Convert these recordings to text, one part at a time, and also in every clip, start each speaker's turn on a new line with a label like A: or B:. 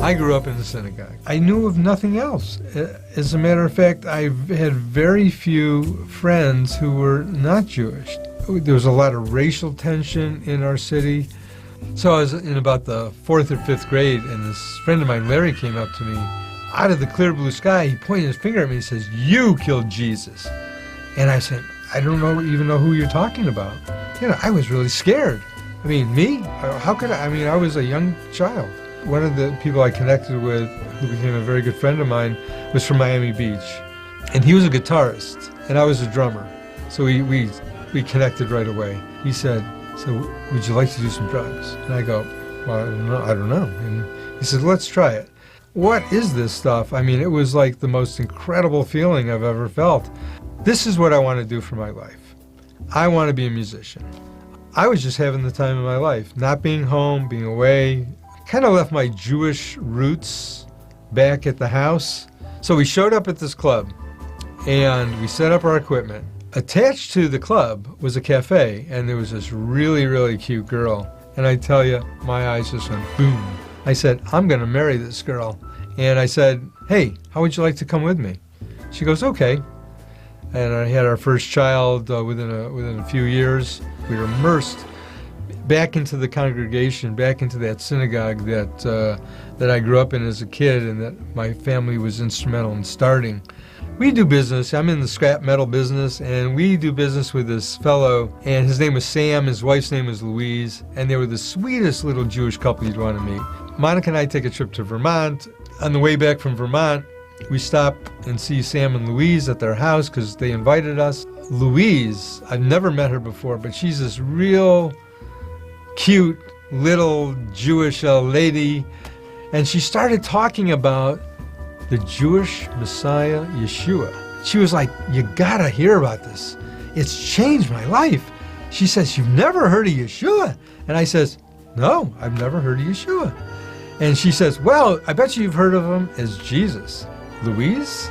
A: I grew up in the synagogue. I knew of nothing else. As a matter of fact, I've had very few friends who were not Jewish. There was a lot of racial tension in our city. So I was in about the 4th or 5th grade, and this friend of mine, Larry, came up to me. Out of the clear blue sky, he pointed his finger at me and says, "You killed Jesus." And I said, "I don't even know who you're talking about." I was really scared. I mean, me? How could I? I mean, I was a young child. One of the people I connected with, who became a very good friend of mine, was from Miami Beach. And he was a guitarist, and I was a drummer. So we connected right away. He said, "So would you like to do some drugs?" And I go, "Well, I don't know." And he said, "Let's try it." What is this stuff? I mean, it was like the most incredible feeling I've ever felt. This is what I want to do for my life. I want to be a musician. I was just having the time of my life, not being home, being away. Kind of left my Jewish roots back at the house. So we showed up at this club, and we set up our equipment. Attached to the club was a cafe, and there was this really, really cute girl. And I tell you, my eyes just went boom. I said, "I'm going to marry this girl." And I said, "Hey, how would you like to come with me?" She goes, "Okay." And I had our first child within a few years. We were immersed back into the congregation, back into that synagogue that I grew up in as a kid and that my family was instrumental in starting. We do business. I'm in the scrap metal business, and we do business with this fellow, and his name was Sam, his wife's name was Louise, and they were the sweetest little Jewish couple you'd want to meet. Monica and I take a trip to Vermont. On the way back from Vermont, we stop and see Sam and Louise at their house because they invited us. Louise, I've never met her before, but she's this real cute little Jewish lady, and she started talking about the Jewish Messiah, Yeshua. She was like, "You gotta hear about this. It's changed my life." She says, "You've never heard of Yeshua?" And I says, "No, I've never heard of Yeshua." And she says, "Well, I bet you've heard of him as Jesus." Louise,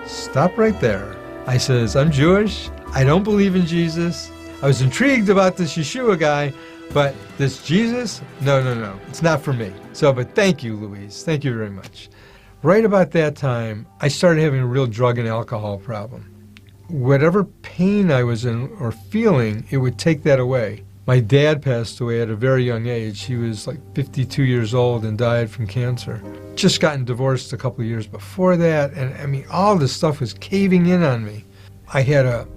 A: stop right there. I says, "I'm Jewish. I don't believe in Jesus. I was intrigued about this Yeshua guy, but this Jesus, no. It's not for me." But thank you, Louise. Thank you very much. Right about that time, I started having a real drug and alcohol problem. Whatever pain I was in or feeling, it would take that away. My dad passed away at a very young age. He was like 52 years old and died from cancer. Just gotten divorced a couple of years before that, and I mean, all this stuff was caving in on me. I had to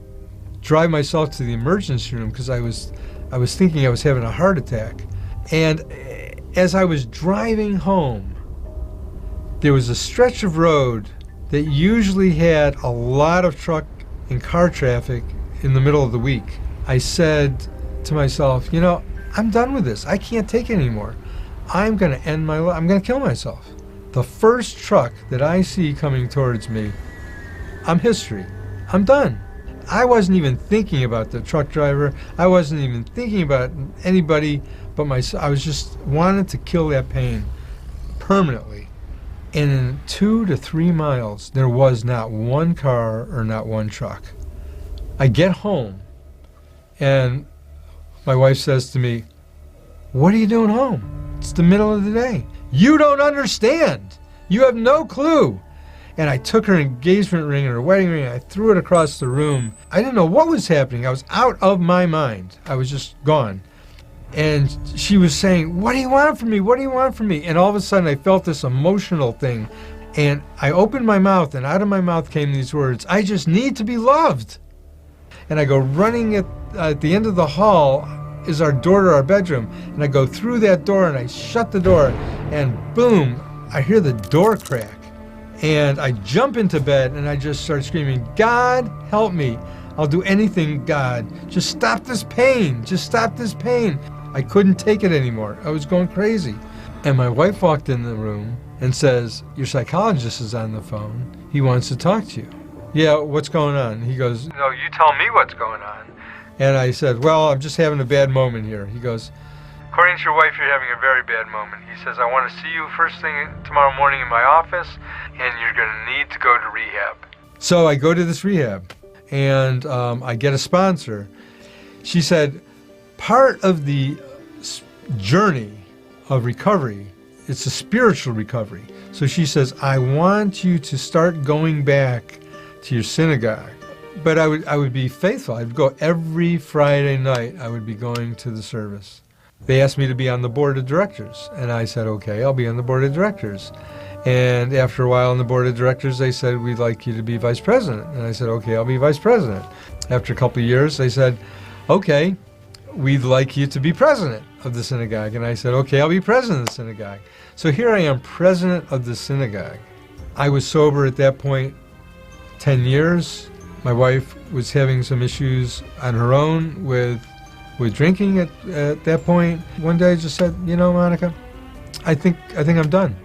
A: drive myself to the emergency room because I was thinking I was having a heart attack. And as I was driving home, there was a stretch of road that usually had a lot of truck and car traffic in the middle of the week. I said to myself, I'm done with this. I can't take it anymore. I'm going to end my life. I'm going to kill myself. The first truck that I see coming towards me, I'm history. I'm done. I wasn't even thinking about the truck driver. I wasn't even thinking about anybody but myself. I was just wanted to kill that pain permanently. And in 2 to 3 miles, there was not one car or not one truck. I get home, and my wife says to me, "What are you doing home? It's the middle of the day." "You don't understand. You have no clue." And I took her engagement ring and her wedding ring, and I threw it across the room. I didn't know what was happening. I was out of my mind. I was just gone. And she was saying, "What do you want from me? What do you want from me?" And all of a sudden I felt this emotional thing. And I opened my mouth, and out of my mouth came these words, "I just need to be loved." And I go running at the end of the hall is our door to our bedroom. And I go through that door, and I shut the door, and boom, I hear the door crack. And I jump into bed, and I just start screaming, "God, help me. I'll do anything, God. Just stop this pain. Just stop this pain." I couldn't take it anymore. I was going crazy. And my wife walked in the room and says, "Your psychologist is on the phone. He wants to talk to you." "Yeah, what's going on?" He goes, "No, you tell me what's going on." And I said, "Well, I'm just having a bad moment here." He goes, "According to your wife, you're having a very bad moment." He says, "I want to see you first thing tomorrow morning in my office, and you're going to need to go to rehab." So I go to this rehab, and I get a sponsor. She said, part of the journey of recovery it's a spiritual recovery. So she says, I want you to start going back to your synagogue. But I would be faithful. I'd go every Friday night. I would be going to the service. They asked me to be on the board of directors, and I said, okay, I'll be on the board of directors. And after a while on the board of directors, they said, we'd like you to be vice president. And I said, okay, I'll be vice president. After a couple of years, they said, okay, we'd like you to be president of the synagogue. And I said, okay, I'll be president of the synagogue. So here I am, president of the synagogue. I was sober at that point 10 years. My wife was having some issues on her own with drinking at that point. One day I just said, you know, Monica, I think I'm done.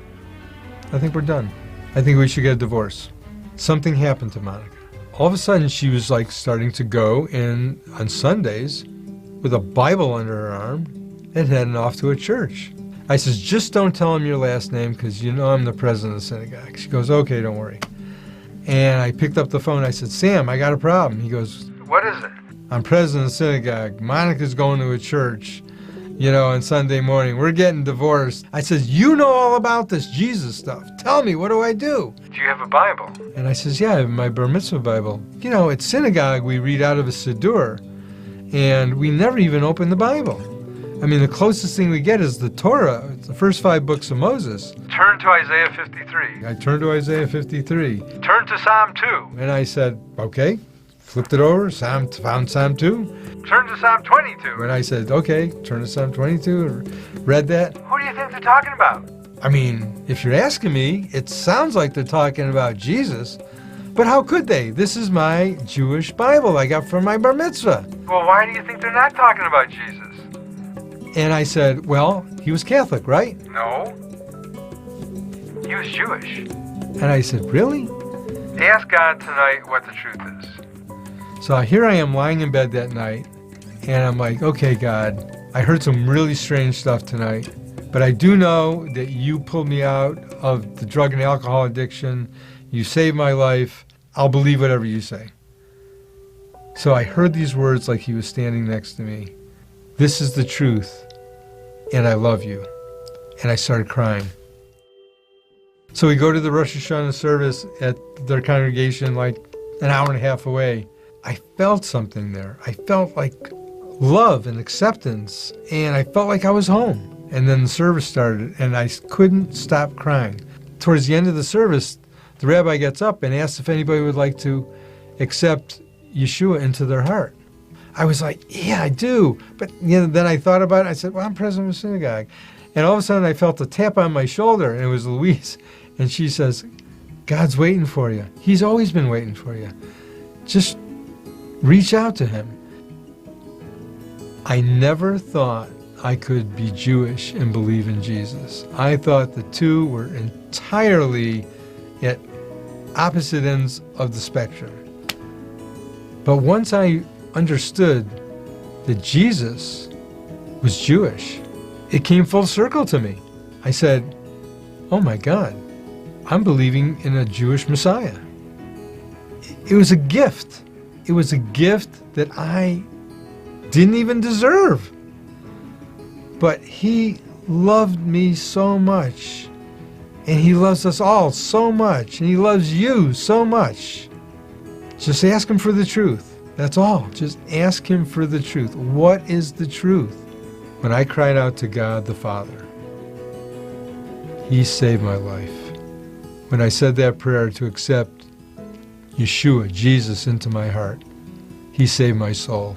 A: I think we're done. I think we should get a divorce. Something happened to Monica. All of a sudden she was like starting to go in on Sundays with a Bible under her arm and heading off to a church. I says, just don't tell him your last name because you know I'm the president of the synagogue. She goes, okay, don't worry. And I picked up the phone. I said, Sam, I got a problem. He goes, what is it? I'm president of the synagogue. Monica's going to a church, you know, on Sunday morning. We're getting divorced. I says, you know all about this Jesus stuff. Tell me, what do I do? Do you have a Bible? And I says, yeah, I have my bar mitzvah Bible. You know, at synagogue, we read out of a siddur, and we never even open the Bible. I mean, the closest thing we get is the Torah, the first 5 books of Moses. Turn to Isaiah 53. I turned to Isaiah 53. Turn to Psalm 2. And I said, okay. Flipped it over, found Psalm 2. Turn to Psalm 22. And I said, okay, turn to Psalm 22. Read that. Who do you think they're talking about? I mean, if you're asking me, it sounds like they're talking about Jesus. But how could they? This is my Jewish Bible I got from my bar mitzvah. Well, why do you think they're not talking about Jesus? And I said, well, he was Catholic, right? No. He was Jewish. And I said, really? Ask God tonight what the truth is. So here I am lying in bed that night, and I'm like, okay, God, I heard some really strange stuff tonight, but I do know that you pulled me out of the drug and alcohol addiction. You saved my life. I'll believe whatever you say. So I heard these words like he was standing next to me. This is the truth, and I love you. And I started crying. So we go to the Rosh Hashanah service at their congregation like an hour and a half away. I felt something there. I felt like love and acceptance, and I felt like I was home. And then the service started, and I couldn't stop crying. Towards the end of the service, the rabbi gets up and asks if anybody would like to accept Yeshua into their heart. I was like, yeah, I do. But then I thought about it. I said, well, I'm president of the synagogue. And all of a sudden I felt a tap on my shoulder, and it was Louise. And she says, God's waiting for you. He's always been waiting for you. Just reach out to him. I never thought I could be Jewish and believe in Jesus. I thought the two were entirely at opposite ends of the spectrum. But once I understood that Jesus was Jewish, it came full circle to me. I said, oh my God, I'm believing in a Jewish Messiah. It was a gift. It was a gift that I didn't even deserve. But he loved me so much, and he loves us all so much, and he loves you so much. Just ask him for the truth. That's all. Just ask him for the truth. What is the truth? When I cried out to God the Father, he saved my life. When I said that prayer to accept Yeshua, Jesus, into my heart, he saved my soul.